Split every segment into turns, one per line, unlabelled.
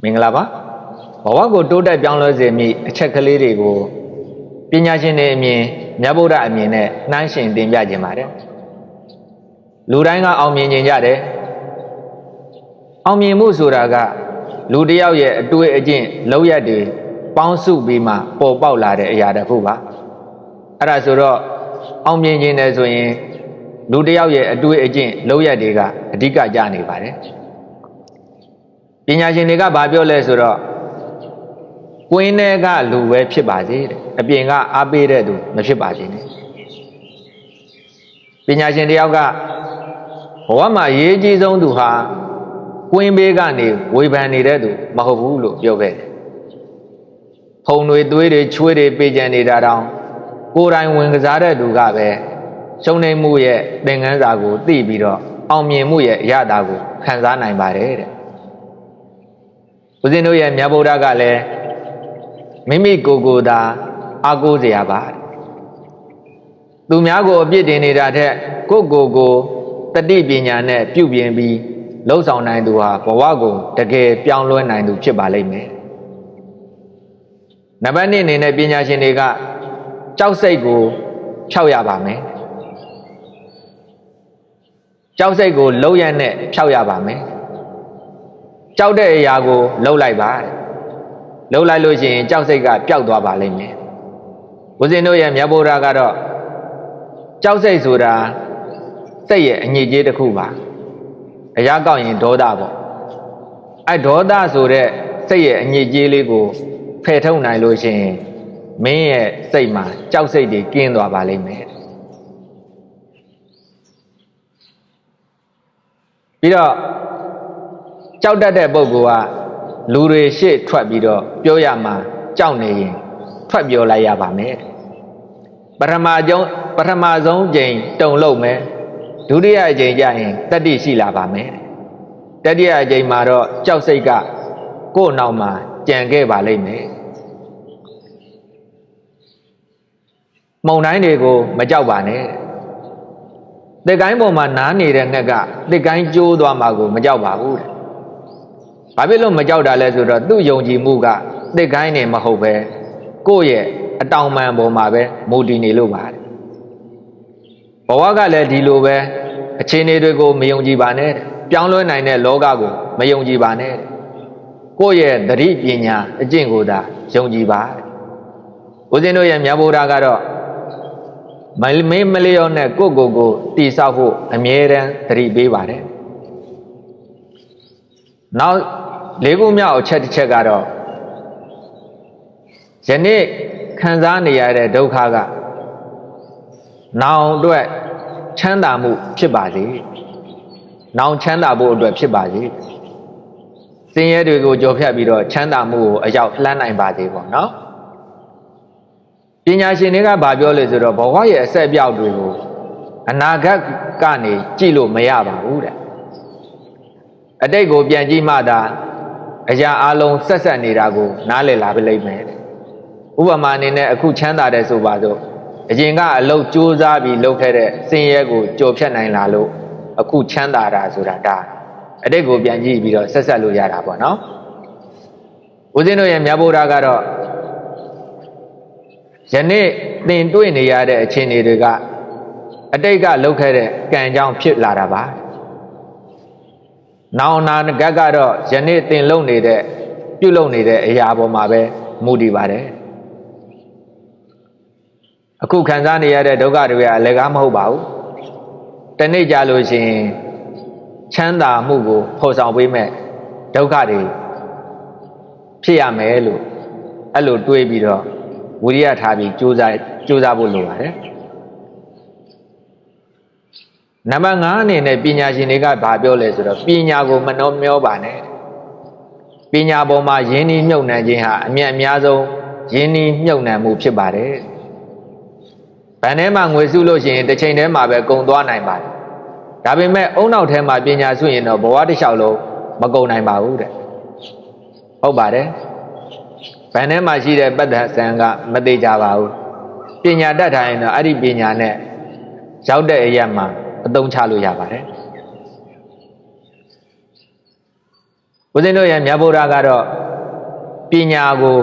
မင်္ဂလာပါဘဝကိုတိုးတက်ပြောင်းလဲစေမည့်အချက်ကလေးတွေကိုပညာရှင်တွေအမြင်မြတ်ဗုဒ္ဓအမြင်နဲ့နှိုင်းယှဉ်တင်ပြခြင်းပါတယ်လူတိုင်းကအောင်မြင်ခြင်းကြတယ်အောင်မြင်မှုဆိုတာကလူတစ်ယောက်ရဲ့အတွေ့အကျင့်လောက်ရတွေပေါင်းစုပြီးမှပေါ်ပေါက်လာတဲ့အရာတစ်ခုပါအဲ့ဒါဆိုတော့အောင်မြင်ခြင်းတယ်ဆိုရင်လူတစ်ယောက်ရဲ့အတွေ့အကျင့်လောက်ရတွေကအဓိကကျနေပါတယ်ပညာရှင်တွေကဘာပြောလဲဆိုတော့ကွင်းထဲကလူပဲဖြစ်ပါစေတဲ့အပြင်ကအားပေးတဲ့သူမဖြစ်ပါစေနဲ့ပညာရှင်တယောက်ကဘဝမှာအရေးကြီးဆုံးသူဟာကွင်းဘေးကနေဝေဖန်နေတဲ့သူမဟုတ်ဘူးလို့ပြောခဲ့တယ်ဖုံတွေသွေးတွေချွေးတွေပေးကြံနေတာတောင်ကိုယ်တိုင်ဝင်ကစားတဲ့သူကပဲရှုံးနေမှုရဲ့သင်ခန်းစာကိုသိပြီးတော့အောင်မြင်မှုရဲ့အရသာကိုခံစားနိုင်ပါတယ်တဲ့ဦးဇင်းတို့ရဲ့မြတ်ဗုဒ္ဓကလည်းမိမိကိုယ်ကိုယ်သာအားကိုးစရာပါသူများကိုအပြစ်တင်နေတာထက်ကိုယ့်ကိုယ်ကိုတတိပညာနဲ့ပြုပြင်ပြီးလှုပ်ဆောင်နိုင်သူဟာဘဝကိုတကယ်ပြောင်းလဲနိုင်သူဖြစ်ပါလိမ့်မယ်နံပါတ်1အနေနဲ့ပညာရှင်တွေကကြောက်စိတ်ကိုဖြောက်ရပါမယ်ကြောက်စိတ်ကိုလှုပ်ရနဲ့ဖြောက်ရပါမယ်ကြောက်တဲ့အရာကိုလှုပ်လိုက်ပါလှုပ်လိုက်လို့ရှိရင်ကြောက်စိတ်ကပျောက်သွားပါလိမ့်မယ်ဦးဇင်းတို့ရဲ့မြတ်ဗုဒ္ဓကတော့ကြောက်စိတ်ဆိုတာစိတ်ရဲ့အညစ်အကြေးတစ်ခုပါအရာကောက်ရင်ဒေါသပေါ့အဲဒေါသဆိုတဲ့စိတ်ရဲ့အညစ်အကြေးလေးကိုဖယ်ထုတ်နိုင်လို့ရှိရင်မင်းရဲ့စိတ်မှာကြောက်စိတ်တွေကင်းသွားပါလိမ့်မယ်ပြီးတော့ကြောက်တတ်တဲ့ပုဂ္ဂိုလ်ကလူတွေရှေ့ထွက်ပြီးတော့ပြောရမှာကြောက်နေရင်ထွက်ပြောလိုက်ရပါမယ်ပထမဆုံးချိန်တုံလို့မယ်ဒုတိယအချိန်ကျရင်တတိရှိလာပါမယ်တတိယအချိန်မှာတော့ကြောက်စိတ်ကကိုယ့်နောက်မှာကြံခဲ့ပါလိမ့်မယ်မုန်တိုင်းတွေကိုမကြောက်ပါနဲ့တစ်ကိုင်းပေါ်မှာနားနေတဲ့ငှက်ကတစ်ကိုင်းကျိုးသွားမှာကိုမကြောက်ပါဘူးဘာဖြစ်လို့မကြောက်တာလဲဆိုတော့သူ့ယုံကြည်မှုကတစ်ကိုင်းနေမဟုတ်ပဲကိုယ့်ရဲ့အတောင်ပံပေါ်မှာပဲမူတည်နေလို့ပါတယ်ဘဝကလည်းဒီလိုပဲအခြေအနေတွေကိုမယုံကြည်ပါနဲ့ပြောင်းလဲနိုင်တဲ့လောကကိုမယုံကြည်ပါနဲ့ကိုယ့်ရဲ့သတိပညာအကျင့်ကိုသာယုံကြည်ပါဦးဇင်းတို့ရဲ့မြတ်ဗုဒ္ဓကတော့မလျော့နဲ့ကိုယ့်ကိုတိဆောက်ဖို့အမြဲတမ်းသတိပေးပါတယ်နောက်လေးခုမြောက်အချက်တစ်ချက်ကတော့ယနေ့ခံစားနေရတဲ့ဒုက္ခကနောင်အတွက်ချမ်းသာမှုဖြစ်ပါစေနောင်ချမ်းသာဖို့အတွက်ဖြစ်ပါစေဆင်းရဲတွေကိုကြော်ဖြတ်ပြီးတော့ချမ်းသာမှုကိုအရောက်လှမ်းနိုင်ပါစေပေါ့နော်ပညာရှင်တွေကဘာပြောလဲဆိုတော့ဘဝရဲ့အဆက်အပြောက်တွေကိုအနာဂတ်ကနေကြည့်လို့မရပါဘူးတဲ့အတိတ်ကိုပြန်ကြည့်မှသာအရာအလုံးဆက်ဆက်နေတာကိုနားလည်လာပြီလိမ့်မယ်ဥပမာအနေနဲ့အခုချမ်းသာတယ်ဆိုပါစို့အရင်ကအလုပ်ကြိုးစားပြီးလုပ်ခဲ့တဲ့ဆင်းရဲကိုကြော်ဖြတ်နိုင်လာလို့အခုချမ်းသာတာဆိုတာဒါအတိတ်ကိုပြန်ကြည့်ပြီးတော့ဆက်ဆက်လို့ရတာပေါ့နော်ဦးဇင်းတို့ရဲ့မြတ်ဗုဒ္ဓကတော့ယနေ့သင်တွေ့နေရတဲ့အခြေအနေတွေကအတိတ်ကလုပ်ခဲ့တဲ့ကံကြောင့်ဖြစ်လာတာပါနောင်အနာဂတ်ကတော့ယနေ့သင်လုပ်နေတဲ့ပြုလုပ်နေတဲ့အရာပေါ်မှာပဲမူတည်ပါတယ်အခုခံစားနေရတဲ့ဒုက္ခတွေကအလကားမဟုတ်ပါဘူးတနေ့ကြာလို့ရှိရင်ချမ်းသာမှုကိုဖော်ဆောင်ပေးမဲ့ဒုက္ခတွေဖြစ်ရမယ်လို့အဲ့လိုတွေးပြီးတော့ဝိရိယထားပြီးကြိုးစားဖို့လိုပါတယ်နံပါတ်5အနေနဲ့ပညာရှင်တွေကဘာပြောလဲဆိုတော့ပညာကိုမနှောမျောပါနဲ့ပညာပေါ်မှာယဉ်ဤမြုပ်နှံခြင်းဟာအမြတ်အများဆုံးယဉ်ဤမြုပ်နှံမှုဖြစ်ပါတယ်ဗန်ထဲမှာငွေစုလို့ရှိရင်တစ်ချိန်တည်းမှာပဲကုန်သွားနိုင်ပါတယ်ဒါပေမဲ့အုံနောက်ထဲမှာပညာစုရင်တော့ဘဝတစ်လျှောက်လုံးမကုန်နိုင်ပါဘူးတဲ့ဟုတ်ပါတယ်ဗန်ထဲမှာရှိတဲ့ပတ္တဆံကမသေးကြပါဘူးပညာတတ်ထားရင်တော့အဲ့ဒီပညာနဲ့ရောက်တဲ့အရာမှာအသုံးချလို့ရပါတယ် ဦးဇင်းတို့ရဲ့မြတ်ဗုဒ္ဓကတော့ပညာကို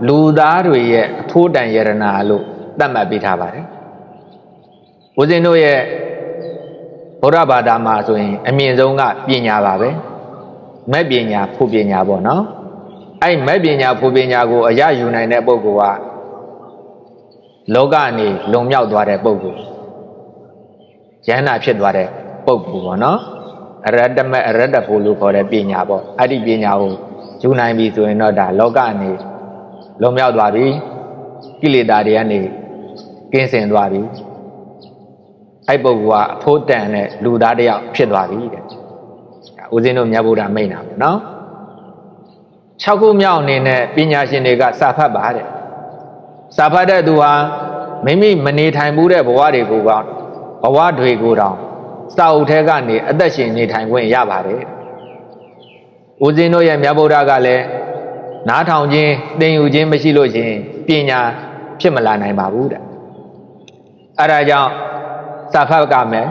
လူသားတွေရဲ့အဖို့တန်ယရနာလို့သတ်မှတ်ပေးထားပါတယ်ဦးဇင်းတို့ရဲ့ဗုဒ္ဓဘာသာမှာဆိုရင်အမြင့်ဆုံးကပညာပါပဲမဲ့ပညာဖို့ပညာပေါ့နော်အဲ့မဲ့ပညာဖို့ပညာကိုအရယူနိုင်တဲ့ပုဂ္ဂိုလ်ကလောကနေလွန်မြောက်သွားတဲ့ပုဂ္ဂိုလ်ယန္တာဖြစ်သွားတဲ့ပုဂ္ဂိုလ်ပေါ့နော်အရတ္တမအရတ္တဖို့လို့ခေါ်တဲ့ပညာပေါ့အဲ့ဒီပညာကိုယူနိုင်ပြီဆိုရင်တော့ဒါလောကနေလွန်မြောက်သွားပြီကိလေသာတွေကနေကင်းစင်သွားပြီအဲ့ပုဂ္ဂိုလ်ကအဖို့တန်တဲ့လူသားတစ်ယောက်ဖြစ်သွားပြီတဲ့ဦးဇင်းတို့မြတ်ဗုဒ္ဓမိန့်တာပေါ့နော်6ခုမြောက်အနေနဲ့ပညာရှင်တွေကစာဖတ်ပါတဲ့စာဖတ်တဲ့သူဟာမိမိမနေထိုင်ဘူးတဲ့ဘဝတွေကိုကဘဝတွေကိုတောင်စာအုပ်ထဲကနေအသက်ရှင်နေထိုင်ခွင့်ရပါတယ်ဦးဇင်းတို့ရဲ့မြတ်ဗုဒ္ဓကလည်းနားထောင်ခြင်းသင်ယူခြင်းမရှိလို့ရှိရင်ပညာဖြစ်မလာနိုင်ပါဘူးတဲ့အဲဒါကြောင့်စာဖတ်ကမယ်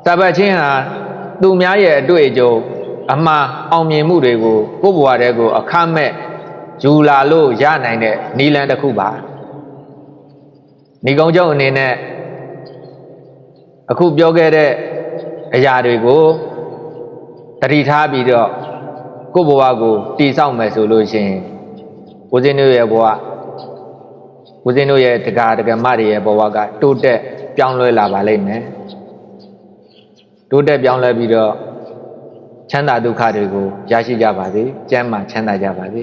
စာဖတ်ခြင်းဟာသူများရဲ့အတွေ့အကြုံအမှားအောင်မြင်မှုတွေကိုကိုယ့်ဘဝထဲကိုအခမဲ့ယူလာလို့ရနိုင်တဲ့နည်းလမ်းတစ်ခုပါဏိကုံးကျုံအနေနဲ့အခုပြောခဲ့တဲ့အရာတွေကိုတတိထားပြီးတော့ကိုယ့်ဘဝကိုတည်ဆောက်မယ်ဆိုလို့ရှိရင်ဦးဇင်းတို့ရဲ့ဘဝဦးဇင်းတို့ရဲ့တရားဓမ္မတွေရဲ့ဘဝကတိုးတက်ပြောင်းလဲလာပါလိမ့်မယ်တိုးတက်ပြောင်းလဲပြီးတော့ချမ်းသာဒုက္ခတွေကိုရရှိကြပါစေကျမ်းမာချမ်းသာကြပါစေ